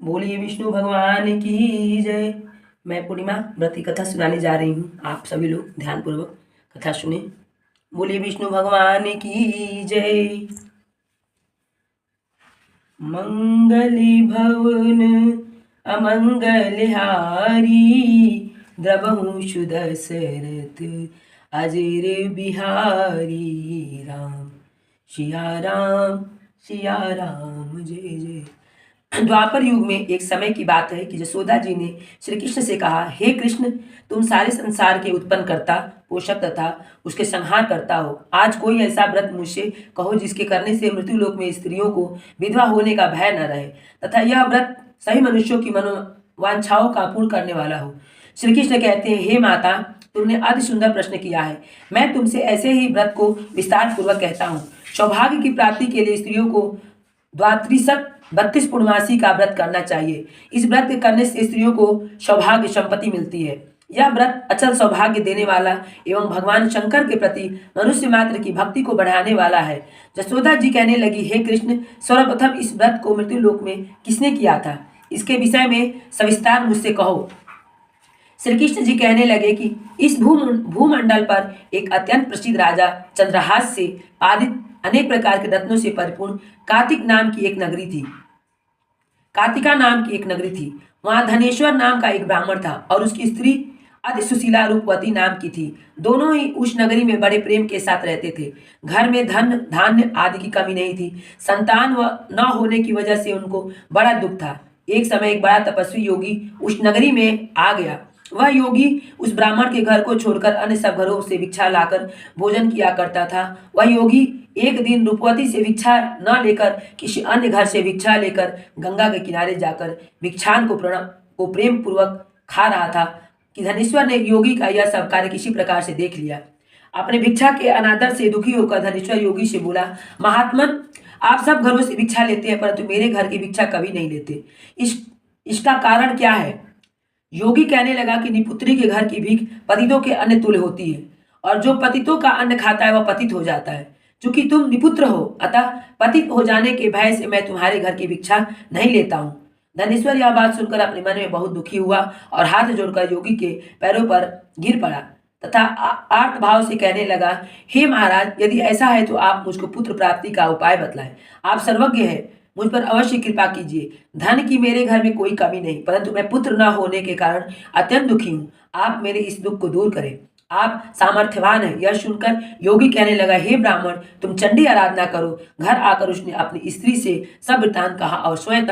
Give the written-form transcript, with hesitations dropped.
बोलिए विष्णु भगवान की जय। मैं पूर्णिमा व्रत की कथा सुनाने जा रही हूँ। आप सभी लोग ध्यानपूर्वक कथा सुने। बोलिए विष्णु भगवान की जय। मंगली भवन अमंगल हारी, द्रवहु सुदशरथ अजर बिहारी। राम सिया राम जय जय। द्वापर युग में एक समय की बात है कि जसोदा जी ने श्री कृष्ण से कहा, हे कृष्ण, तुम सारे संसार के उत्पन्न करता, पोषक तथा उसके संहार करता हो। आज कोई ऐसा व्रत मुझसे कहो जिसके करने से मृत्युलोक में स्त्रियों को विधवा होने का भय न रहे, तथा यह व्रत सही मनुष्यों की मनोवांछाओं का पूर्ण करने वाला हो। श्री कृष्ण कहते हैं, हे माता, तुमने अति सुंदर प्रश्न किया है। मैं तुमसे ऐसे ही व्रत को विस्तार पूर्वक कहता हूँ। सौभाग्य की प्राप्ति के लिए स्त्रियों को द्वात्रिशत 32 पूर्णमासी का व्रत करना चाहिए। इस व्रत के करने से स्त्रियों को सौभाग्य संपत्ति मिलती है। यह व्रत अचल सौभाग्य देने वाला एवं भगवान शंकर के प्रति मनुष्य मात्र की भक्ति को बढ़ाने वाला है। जसोदा जी कहने लगी, हे कृष्ण, सर्वप्रथम इस व्रत को मृत्युलोक में किसने किया था? इसके विषय में सविस्तार मुझसे कहो। श्री कृष्ण जी कहने लगे कि इस भूमंडल पर एक अत्यंत प्रसिद्ध राजा चंद्रहास से पालित अनेक प्रकार के रत्नों से परिपूर्ण कार्तिका नाम की एक नगरी थी। वहां धनेश्वर नाम का एक ब्राह्मण था और उसकी स्त्री अति सुशीला रूपवती नाम की थी। दोनों ही उस नगरी में बड़े प्रेम के साथ रहते थे। घर में धन धान्य आदि की कमी नहीं थी। संतान न होने की वजह से उनको बड़ा दुख था। एक समय एक बड़ा तपस्वी योगी उस नगरी में आ गया। वह योगी उस ब्राह्मण के घर को छोड़कर अन्य सब घरों से भिक्षा लाकर भोजन किया करता था। वह योगी एक दिन रूपवती से भिक्षा न लेकर किसी अन्य घर से भिक्षा लेकर गंगा के किनारे जाकर भिक्षान को प्रेम पूर्वक खा रहा था कि धनेश्वर ने योगी का यह सब कार्य किसी प्रकार से देख लिया। अपने भिक्षा के अनादर से दुखी होकर धनेश्वर योगी से बोला, महात्मन, आप सब घरों से भिक्षा लेते हैं परंतु मेरे घर की भिक्षा कभी नहीं लेते। इसका कारण क्या है? योगी कहने लगा कि निपुत्री के घर की भीख पतितों के अन्न तुल्य होती है और जो पतितों का अन्न खाता है वह पतित हो जाता है। चूंकि तुम निपुत्र हो, अतः पतित हो जाने के भय से मैं तुम्हारे घर की भिक्षा नहीं लेता हूँ। धनेश्वर यह बात सुनकर अपने मन में बहुत दुखी हुआ और हाथ जोड़कर योगी के पैरों पर गिर पड़ा तथा आर्त भाव से कहने लगा, हे महाराज, यदि ऐसा है तो आप मुझको पुत्र प्राप्ति का उपाय बतलाएं। आप सर्वज्ञ हैं, मुझ पर अवश्य कृपा कीजिए। धन की मेरे घर में कोई कमी नहीं, परंतु मैं पुत्र न होने के कारण अत्यंत दुखी हूँ। आप मेरे इस दुख को दूर करें। आप सामर्थ्यवान हैं। यह सुनकर योगी कहने लगा, हे ब्राह्मण, तुम चंडी आराधना करो। घर आकर उसने अपनी स्त्री से सब वृतांत कहा और स्वयं